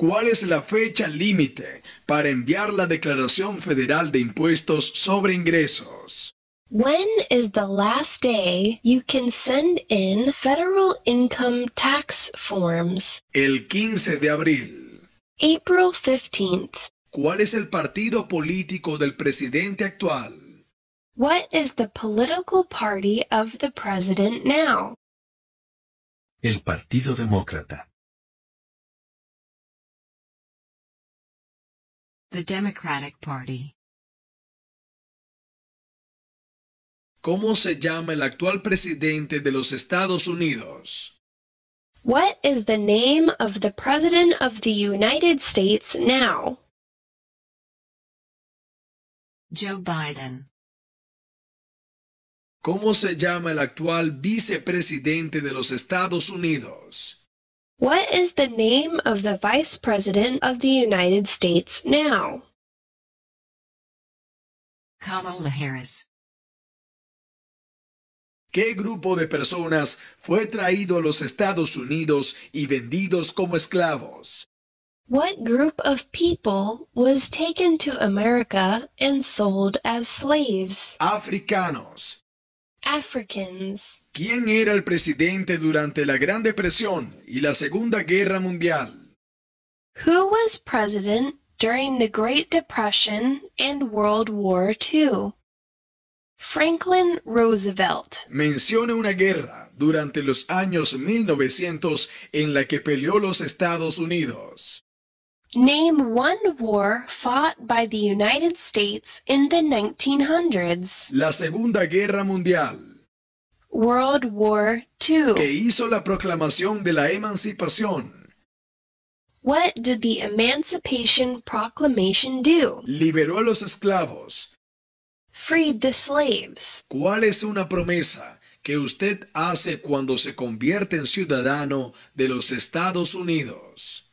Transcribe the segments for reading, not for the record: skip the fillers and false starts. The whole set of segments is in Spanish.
¿Cuál es la fecha límite para enviar la Declaración Federal de Impuestos sobre Ingresos? When is the last day you can send in federal income tax forms? El 15 de abril. April 15th. ¿Cuál es el partido político del presidente actual? What is the political party of the president now? El Partido Demócrata. The Democratic Party. ¿Cómo se llama el actual presidente de los Estados Unidos? What is the name of the president of the United States now? Joe Biden. ¿Cómo se llama el actual vicepresidente de los Estados Unidos? What is the name of the vice president of the United States now? Kamala Harris. ¿Qué grupo de personas fue traído a los Estados Unidos y vendidos como esclavos? What group of people was taken to America and sold as slaves? Africanos. Africans. ¿Quién era el presidente durante la Gran Depresión y la Segunda Guerra Mundial? Who was president during the Great Depression and World War II? Franklin Roosevelt. Mencione una guerra durante los años 1900 en la que peleó los Estados Unidos. Name one war fought by the United States in the 1900s. La Segunda Guerra Mundial, World War II. que hizo la proclamación de la emancipación. What did the Emancipation Proclamation do? Liberó a los esclavos. Freed the slaves. ¿Cuál es una promesa que usted hace cuando se convierte en ciudadano de los Estados Unidos?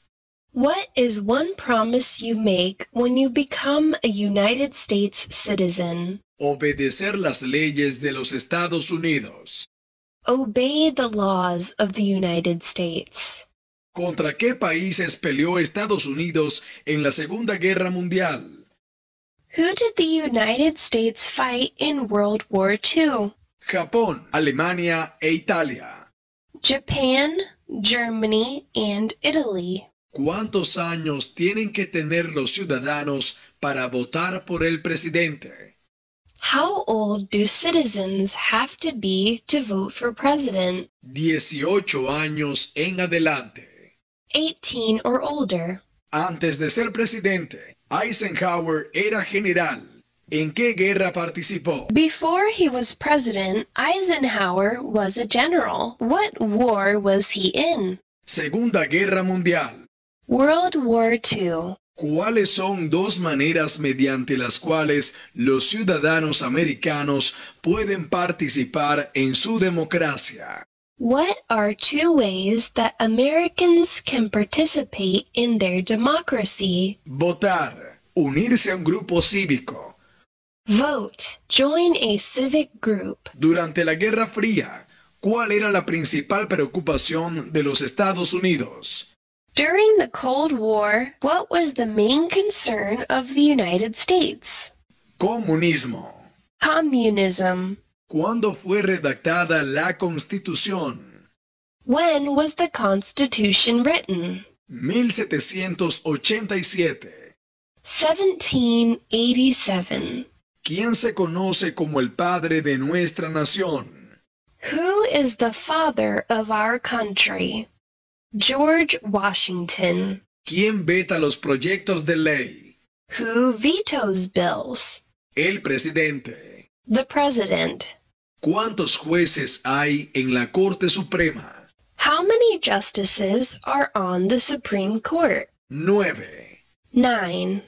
What is one promise you make when you become a United States citizen? Obedecer las leyes de los Estados Unidos. Obey the laws of the United States. ¿Contra qué países peleó Estados Unidos en la Segunda Guerra Mundial? Who did the United States fight in World War II? Japón, Alemania e Italia. Japan, Germany, and Italy. ¿Cuántos años tienen que tener los ciudadanos para votar por el presidente? How old do citizens have to be to vote for president? 18 años en adelante. 18 or older. Antes de ser presidente, Eisenhower era general. ¿En qué guerra participó? Before he was president, Eisenhower was a general. What war was he in? Segunda Guerra Mundial. World War II. ¿Cuáles son dos maneras mediante las cuales los ciudadanos americanos pueden participar en su democracia? What are two ways that Americans can participate in their democracy? Votar, unirse a un grupo cívico. Vote. Join a civic group. Durante la Guerra Fría, ¿cuál era la principal preocupación de los Estados Unidos? During the Cold War, what was the main concern of the United States? Comunismo. Communism. ¿Cuándo fue redactada la Constitución? When was the Constitution written? 1787. 1787. ¿Quién se conoce como el padre de nuestra nación? Who is the father of our country? George Washington. ¿Quién veta los proyectos de ley? Who vetoes bills? El presidente. The president. ¿Cuántos jueces hay en la Corte Suprema? How many justices are on the Supreme Court? 9. 9.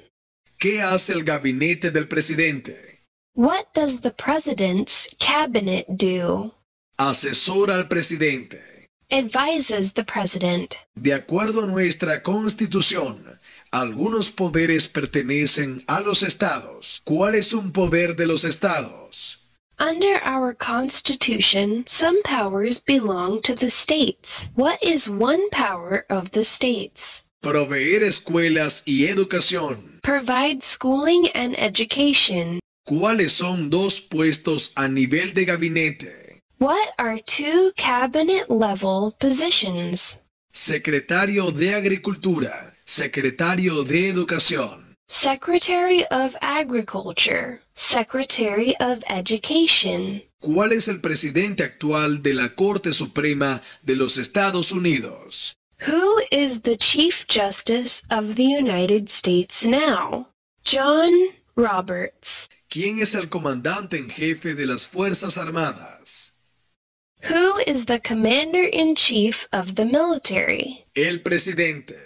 ¿Qué hace el gabinete del presidente? What does the president's cabinet do? Asesora al presidente. Advises the president. De acuerdo a nuestra Constitución, algunos poderes pertenecen a los estados. ¿Cuál es un poder de los estados? Under our Constitution, some powers belong to the states. What is one power of the states? Proveer escuelas y educación. Provide schooling and education. ¿Cuáles son dos puestos a nivel de gabinete? What are two cabinet-level positions? Secretario de Agricultura, Secretario de Educación. Secretary of Agriculture, Secretary of Education. ¿Cuál es el presidente actual de la Corte Suprema de los Estados Unidos? Who is the Chief Justice of the United States now? John Roberts. ¿Quién es el comandante en jefe de las Fuerzas Armadas? Who is the Commander-in-Chief of the military? El presidente.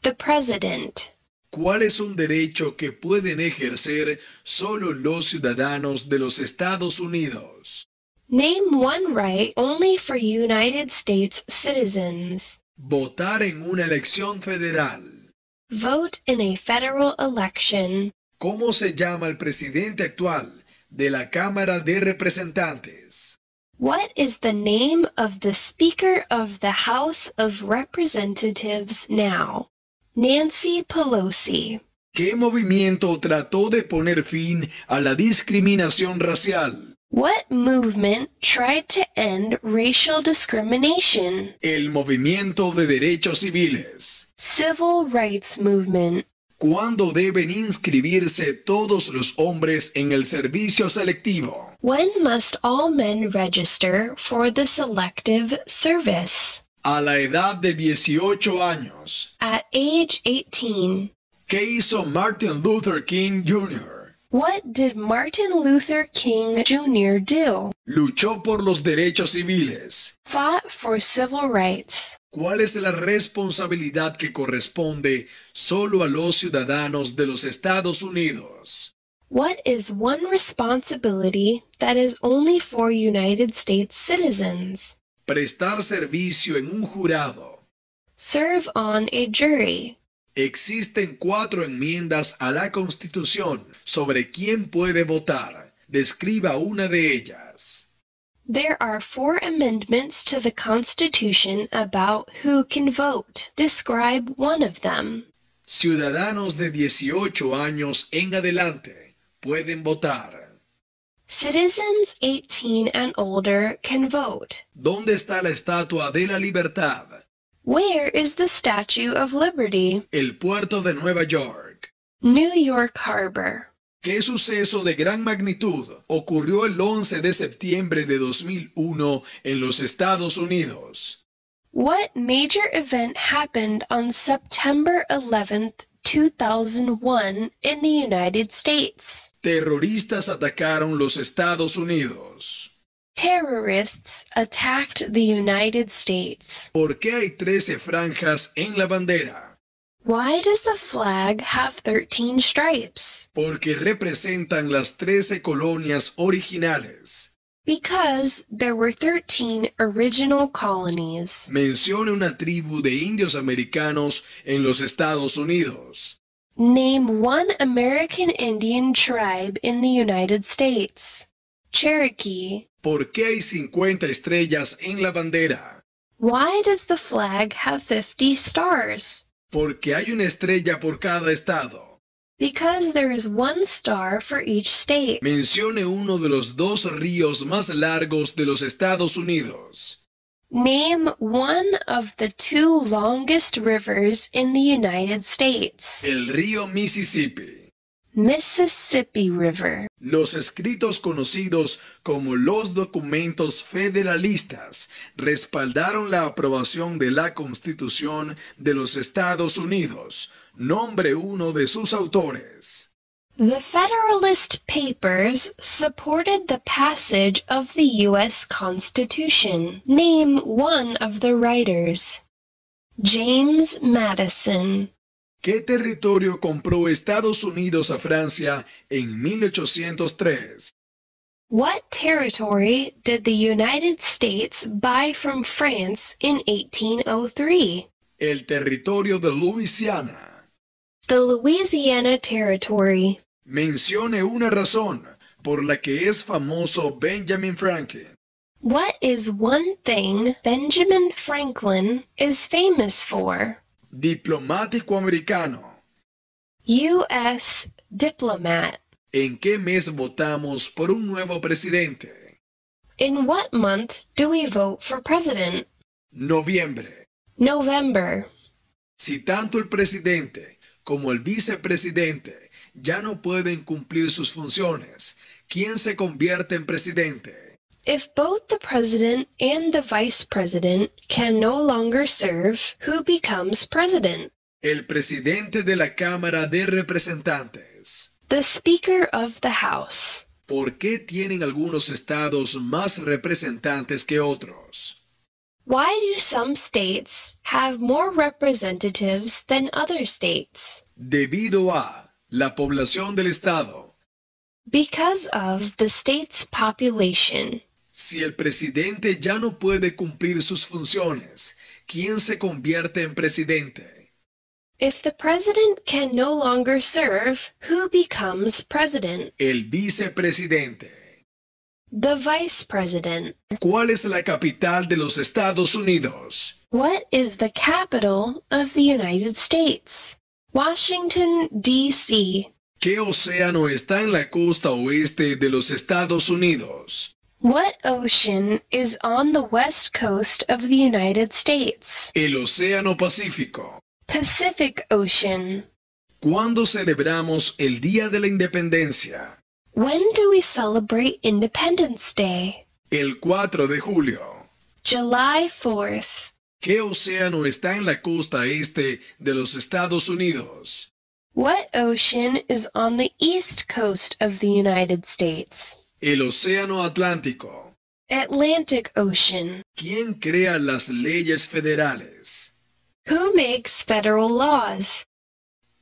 The President. ¿Cuál es un derecho que pueden ejercer solo los ciudadanos de los Estados Unidos? Name one right only for United States citizens. Votar en una elección federal. Vote in a federal election. ¿Cómo se llama el presidente actual de la Cámara de Representantes? What is the name of the Speaker of the House of Representatives now? Nancy Pelosi. ¿Qué movimiento trató de poner fin a la discriminación racial? What movement tried to end racial discrimination? El movimiento de derechos civiles. Civil Rights Movement. ¿Cuándo deben inscribirse todos los hombres en el servicio selectivo? When must all men register for the selective service? A la edad de 18 años. At age 18. ¿Qué hizo Martin Luther King Jr.? What did Martin Luther King Jr. do? Luchó por los derechos civiles. Fought for civil rights. ¿Cuál es la responsabilidad que corresponde solo a los ciudadanos de los Estados Unidos? What is one responsibility that is only for United States citizens? Prestar servicio en un jurado. Serve on a jury. Existen 4 enmiendas a la Constitución sobre quién puede votar. Describa una de ellas. There are 4 amendments to the Constitution about who can vote. Describe one of them. Ciudadanos de 18 años en adelante pueden votar. Citizens 18 and older can vote. ¿Dónde está la Estatua de la Libertad? Where is the Statue of Liberty? El puerto de Nueva York. New York Harbor. ¿Qué suceso de gran magnitud ocurrió el 11 de septiembre de 2001 en los Estados Unidos? What major event happened on September 11th, 2001 in the United States? Terroristas atacaron los Estados Unidos. Terrorists attacked the United States. ¿Por qué hay 13 franjas en la bandera? Why does the flag have 13 stripes? Porque representan las 13 colonias originales. Because there were 13 original colonies. Mencione una tribu de indios americanos en los Estados Unidos. Name one American Indian tribe in the United States. Cherokee. ¿Por qué hay 50 estrellas en la bandera? Why does the flag have 50 stars? Porque hay una estrella por cada estado. Because there is one star for each state. Mencione uno de los 2 ríos más largos de los Estados Unidos. Name one of the 2 longest rivers in the United States. El río Mississippi. Mississippi River. Los escritos conocidos como los documentos federalistas respaldaron la aprobación de la Constitución de los Estados Unidos. Nombre uno de sus autores. The Federalist Papers supported the passage of the U.S. Constitution. Name one of the writers. James Madison. ¿Qué territorio compró Estados Unidos a Francia en 1803? What territory did the United States buy from France in 1803? El territorio de Luisiana. The Louisiana Territory. Mencione una razón por la que es famoso Benjamin Franklin. What is one thing Benjamin Franklin is famous for? Diplomático americano. U.S. diplomat. ¿En qué mes votamos por un nuevo presidente? In what month do we vote for president? Noviembre. November. Si tanto el presidente como el vicepresidente ya no pueden cumplir sus funciones, ¿quién se convierte en presidente? If both the president and the vice president can no longer serve, who becomes president? El presidente de la Cámara de Representantes. The Speaker of the House. ¿Por qué tienen algunos estados más representantes que otros? Why do some states have more representatives than other states? Debido a la población del estado. Because of the state's population. Si el presidente ya no puede cumplir sus funciones, ¿quién se convierte en presidente? If the president can no longer serve, who becomes president? El vicepresidente. The vice president. ¿Cuál es la capital de los Estados Unidos? What is the capital of the United States? Washington, D.C. ¿Qué océano está en la costa oeste de los Estados Unidos? What ocean is on the west coast of the United States? El Océano Pacífico. Pacific Ocean. ¿Cuándo celebramos el Día de la Independencia? When do we celebrate Independence Day? El 4 de julio. July 4th. ¿Qué océano está en la costa este de los Estados Unidos? What ocean is on the east coast of the United States? El Océano Atlántico. Atlantic Ocean. ¿Quién crea las leyes federales? Who makes federal laws?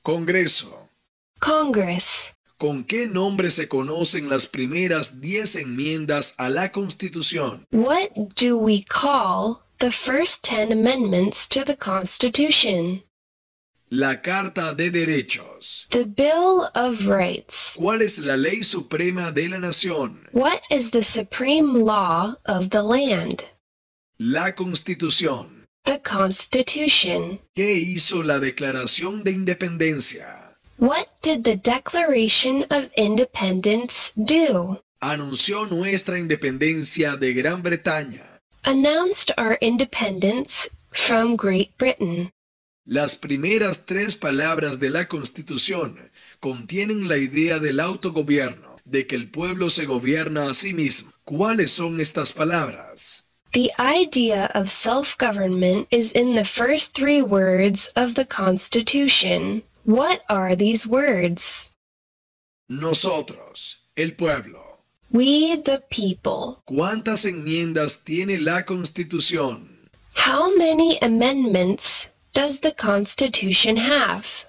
Congreso. Congress. ¿Con qué nombre se conocen las primeras 10 enmiendas a la Constitución? What do we call the first 10 amendments to the Constitution? La Carta de Derechos. The Bill of Rights. ¿Cuál es la ley suprema de la nación? What is the supreme law of the land? La Constitución. The Constitution. ¿Qué hizo la Declaración de Independencia? What did the Declaration of Independence do? Anunció nuestra independencia de Gran Bretaña. Announced our independence from Great Britain. Las primeras 3 palabras de la Constitución contienen la idea del autogobierno, de que el pueblo se gobierna a sí mismo. ¿Cuáles son estas palabras? The idea of self-government is in the first 3 words of the Constitution. What are these words? Nosotros, el pueblo. We the people. ¿Cuántas enmiendas tiene la Constitución? How many amendments does the Constitution have?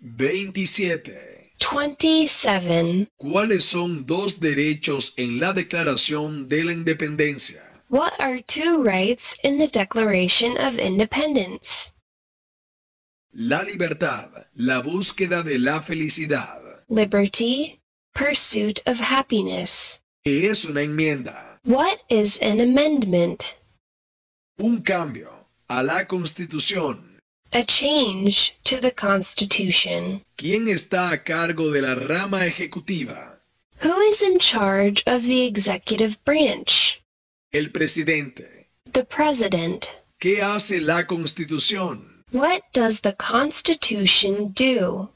27. 27. ¿Cuáles son 2 derechos en la Declaración de la Independencia? What are 2 rights in the Declaration of Independence? La libertad, la búsqueda de la felicidad. Liberty, pursuit of happiness. ¿Qué es una enmienda? What is an amendment? Un cambio a la Constitución. A change to the Constitution. ¿Quién está a cargo de la rama ejecutiva? Who is in charge of the executive branch? El presidente. The President. ¿Qué hace la Constitución? What does the Constitution do?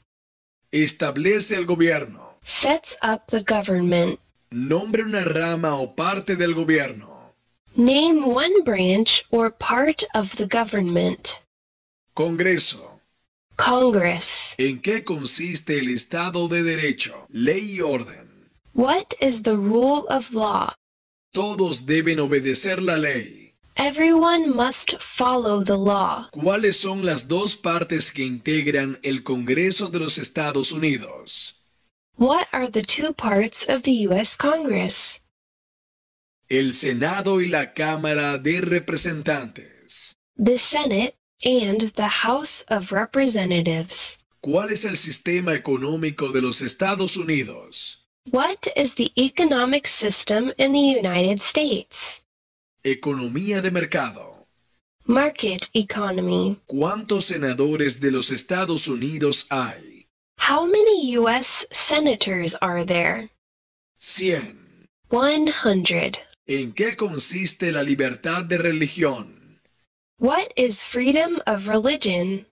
Establece el gobierno. Sets up the government. Nombre una rama o parte del gobierno. Name one branch or part of the government. Congreso. Congress. ¿En qué consiste el Estado de Derecho, ley y orden? What is the rule of law? Todos deben obedecer la ley. Everyone must follow the law. ¿Cuáles son las 2 partes que integran el Congreso de los Estados Unidos? What are the 2 parts of the U.S. Congress? El Senado y la Cámara de Representantes. The Senate and the House of Representatives. ¿Cuál es el sistema económico de los Estados Unidos? What is the economic system in the United States? Economía de mercado. Market economy. ¿Cuántos senadores de los Estados Unidos hay? How many U.S. senators are there? 100. 100. ¿En qué consiste la libertad de religión? What is freedom of religion?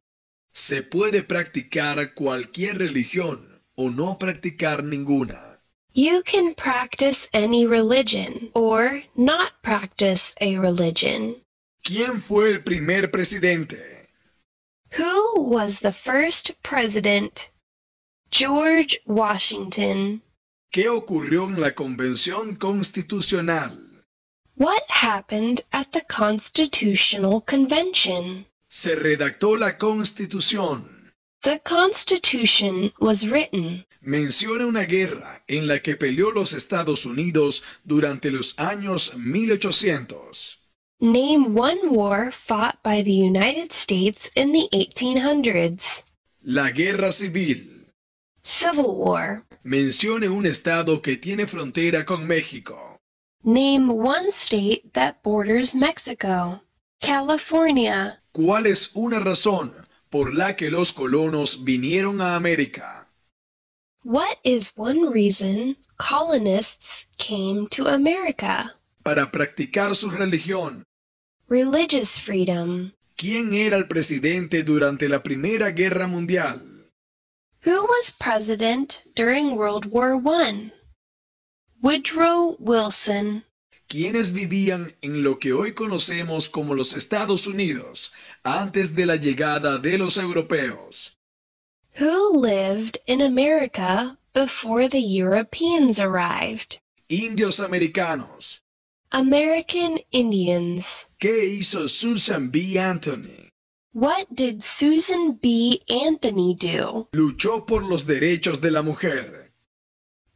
Se puede practicar cualquier religión o no practicar ninguna. You can practice any religion or not practice a religion. ¿Quién fue el primer presidente? Who was the first president? George Washington. ¿Qué ocurrió en la Convención Constitucional? What happened at the Constitutional Convention? Se redactó la Constitución. The Constitution was written. Menciona una guerra en la que peleó los Estados Unidos durante los años 1800. Name one war fought by the United States in the 1800s. La Guerra Civil. Civil War. Mencione un estado que tiene frontera con México. Name one state that borders Mexico. California. ¿Cuál es una razón por la que los colonos vinieron a América? What is one reason colonists came to America? Para practicar su religión. Religious freedom. ¿Quién era el presidente durante la Primera Guerra Mundial? Who was president during World War I? Woodrow Wilson. ¿Quiénes vivían en lo que hoy conocemos como los Estados Unidos antes de la llegada de los europeos? Who lived in America before the Europeans arrived? Indios americanos. American Indians. ¿Qué hizo Susan B. Anthony? What did Susan B. Anthony do? Luchó por los derechos de la mujer.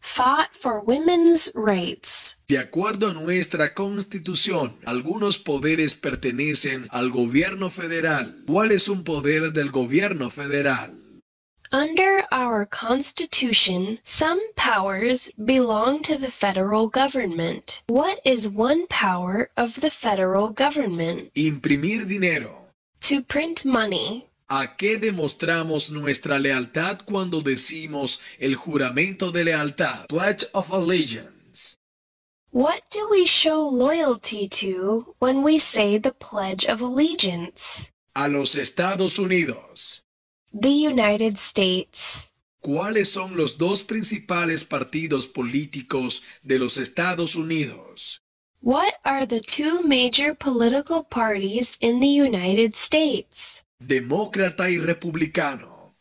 Fought for women's rights. De acuerdo a nuestra Constitución, algunos poderes pertenecen al gobierno federal. ¿Cuál es un poder del gobierno federal? Under our Constitution, some powers belong to the federal government. What is one power of the federal government? Imprimir dinero. To print money. ¿A qué demostramos nuestra lealtad cuando decimos el juramento de lealtad? Pledge of Allegiance. What do we show loyalty to when we say the Pledge of Allegiance? A los Estados Unidos. The United States. ¿Cuáles son los dos principales partidos políticos de los Estados Unidos? What are the two major political parties in the United States? Demócrata y republicano.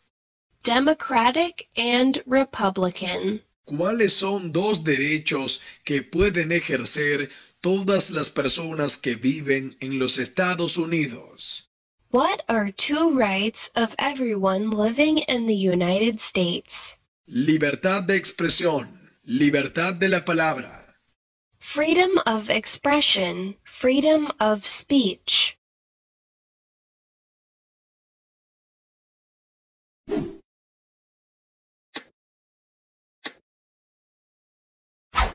Democratic and Republican. ¿Cuáles son dos derechos que pueden ejercer todas las personas que viven en los Estados Unidos? What are two rights of everyone living in the United States? Libertad de expresión, libertad de la palabra. Freedom of expression, freedom of speech.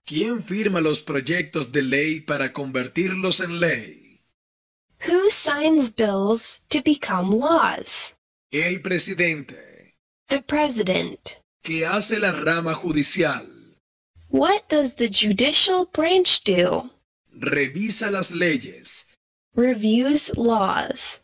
¿Quién firma los proyectos de ley para convertirlos en ley? Who signs bills to become laws? El presidente. The President. ¿Qué hace la rama judicial? What does the judicial branch do? Revisa las leyes. Reviews laws.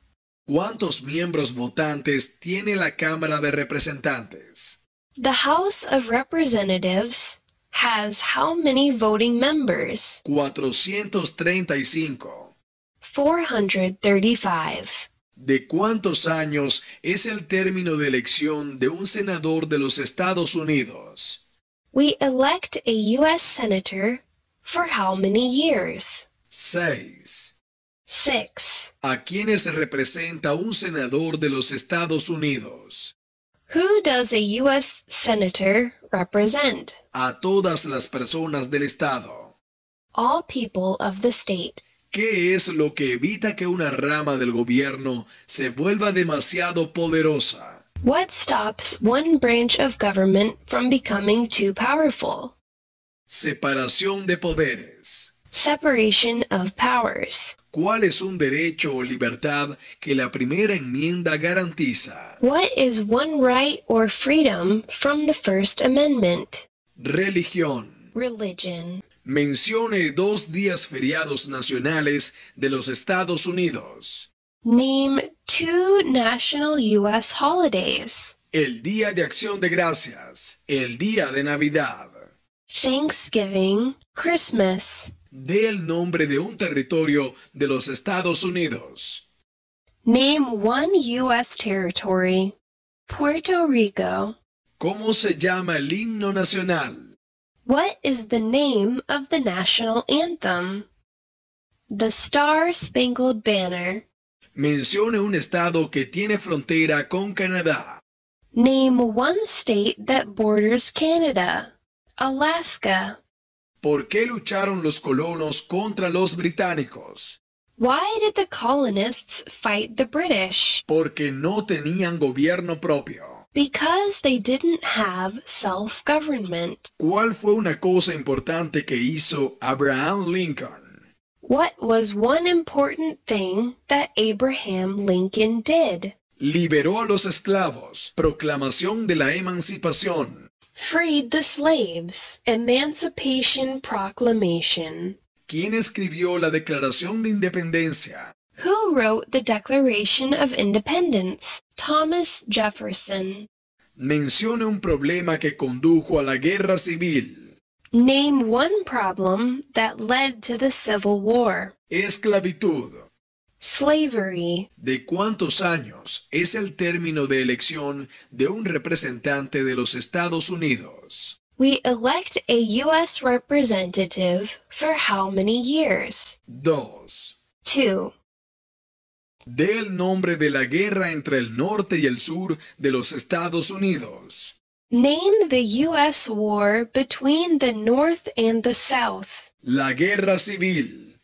¿Cuántos miembros votantes tiene la Cámara de Representantes? The House of Representatives has how many voting members? 435. 435. ¿De cuántos años es el término de elección de un senador de los Estados Unidos? We elect a U.S. Senator for how many years? 6. 6. ¿A quiénes representa un senador de los Estados Unidos? Who does a U.S. Senator represent? A todas las personas del Estado. All people of the state. ¿Qué es lo que evita que una rama del gobierno se vuelva demasiado poderosa? What stops one branch of government from becoming too powerful? Separación de poderes. Separation of powers. ¿Cuál es un derecho o libertad que la primera enmienda garantiza? What is one right or freedom from the First Amendment? Religión. Religion. Mencione 2 días feriados nacionales de los Estados Unidos. Name 2 national U.S. holidays. El Día de Acción de Gracias, el Día de Navidad. Thanksgiving, Christmas. Dé el nombre de un territorio de los Estados Unidos. Name one U.S. territory. Puerto Rico. ¿Cómo se llama el himno nacional? What is the name of the national anthem? The Star-Spangled Banner. Mencione un estado que tiene frontera con Canadá. Name one state that borders Canada. Alaska. ¿Por qué lucharon los colonos contra los británicos? Why did the colonists fight the British? Porque no tenían gobierno propio. Because they didn't have self-government. ¿Cuál fue una cosa importante que hizo Abraham Lincoln? What was one important thing that Abraham Lincoln did? Liberó a los esclavos. Proclamación de la emancipación. Freed the slaves. Emancipation Proclamation. ¿Quién escribió la Declaración de Independencia? Who wrote the Declaration of Independence? Thomas Jefferson. Mencione un problema que condujo a la guerra civil. Name one problem that led to the Civil War. Esclavitud. Slavery. ¿De cuántos años es el término de elección de un representante de los Estados Unidos? We elect a U.S. representative for how many years? 2. 2. Dé el nombre de la guerra entre el norte y el sur de los Estados Unidos. Name the U.S. war between the North and the South. La guerra civil.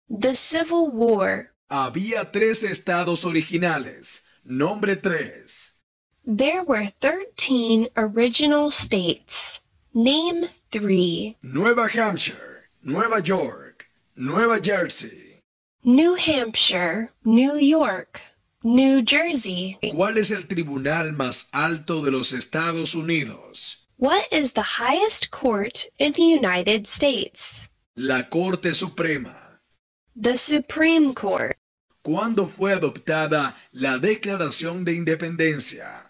The Civil War. Había 3 estados originales. Nombre 3. There were 13 original states. Name 3. Nueva Hampshire, Nueva York, Nueva Jersey. New Hampshire, New York, New Jersey. ¿Cuál es el tribunal más alto de los Estados Unidos? What is the highest court in the United States? La Corte Suprema. The Supreme Court. ¿Cuándo fue adoptada la Declaración de Independencia?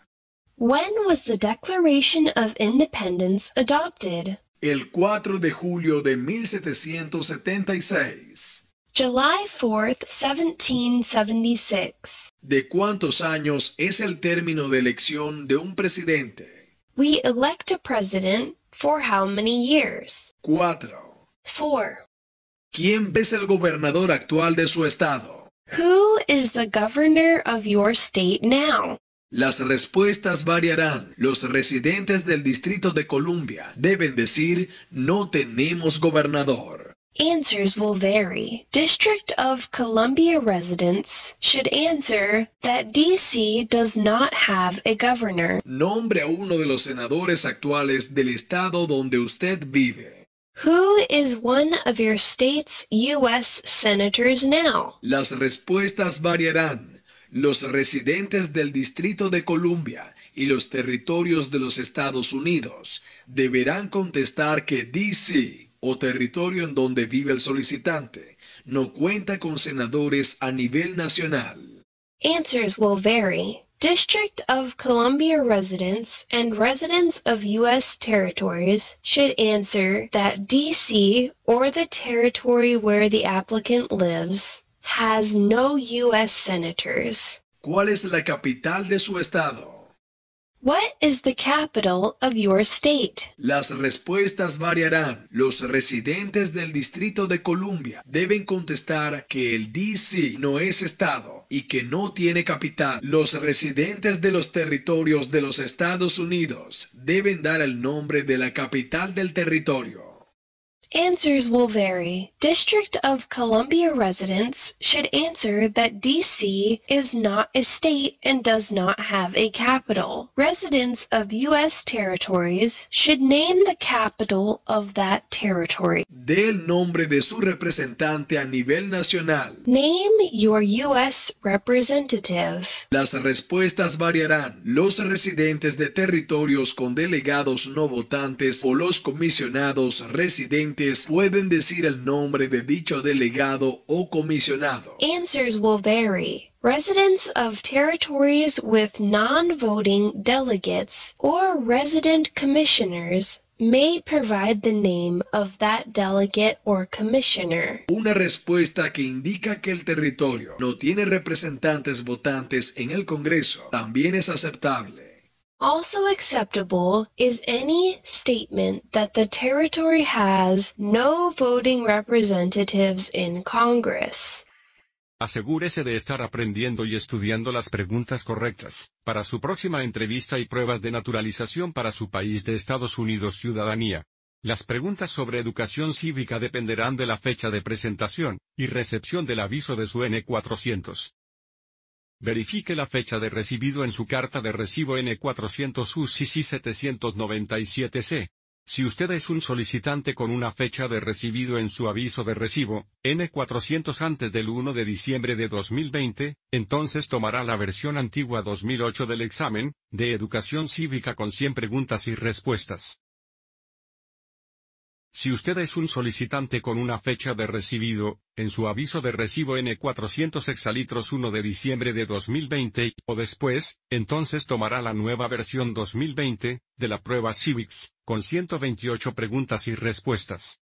When was the Declaration of Independence adopted? El 4 de julio de 1776. July 4th, 1776. ¿De cuántos años es el término de elección de un presidente? We elect a president for how many years? 4. 4. ¿Quién es el gobernador actual de su estado? Who is the governor of your state now? Las respuestas variarán. Los residentes del Distrito de Columbia deben decir no tenemos gobernador. Answers will vary. District of Columbia residents should answer that D.C. does not have a governor. Nombre a uno de los senadores actuales del estado donde usted vive. Who is one of your state's U.S. senators now? Las respuestas variarán. Los residentes del Distrito de Columbia y los territorios de los Estados Unidos deberán contestar que D.C., o territorio en donde vive el solicitante, no cuenta con senadores a nivel nacional. Answers will vary. District of Columbia residents and residents of U.S. territories should answer that D.C. or the territory where the applicant lives has no U.S. senators. ¿Cuál es la capital de su estado? What is the capital of your state? Las respuestas variarán. Los residentes del Distrito de Columbia deben contestar que el D.C. no es estado y que no tiene capital. Los residentes de los territorios de los Estados Unidos deben dar el nombre de la capital del territorio. Answers will vary. District of Columbia residents should answer that D.C. is not a state and does not have a capital. Residents of U.S. territories should name the capital of that territory. Dé el nombre de su representante a nivel nacional. Name your U.S. representative. Las respuestas variarán. Los residentes de territorios con delegados no votantes o los comisionados residentes pueden decir el nombre de dicho delegado o comisionado. Answers will vary. Residents of territories with non-voting delegates or resident commissioners may provide the name of that delegate or commissioner. Una respuesta que indica que el territorio no tiene representantes votantes en el Congreso también es aceptable. Also acceptable is any statement that the territory has no voting representatives in Congress. Asegúrese de estar aprendiendo y estudiando las preguntas correctas para su próxima entrevista y pruebas de naturalización para su país de Estados Unidos ciudadanía. Las preguntas sobre educación cívica dependerán de la fecha de presentación y recepción del aviso de su N-400. Verifique la fecha de recibido en su carta de recibo N-400 UCC 797C. Si usted es un solicitante con una fecha de recibido en su aviso de recibo, N-400 antes del 1 de diciembre de 2020, entonces tomará la versión antigua 2008 del examen de educación cívica con 100 preguntas y respuestas. Si usted es un solicitante con una fecha de recibido, en su aviso de recibo N-400 hexalitros 1 de diciembre de 2020, o después, entonces tomará la nueva versión 2020, de la prueba Civics, con 128 preguntas y respuestas.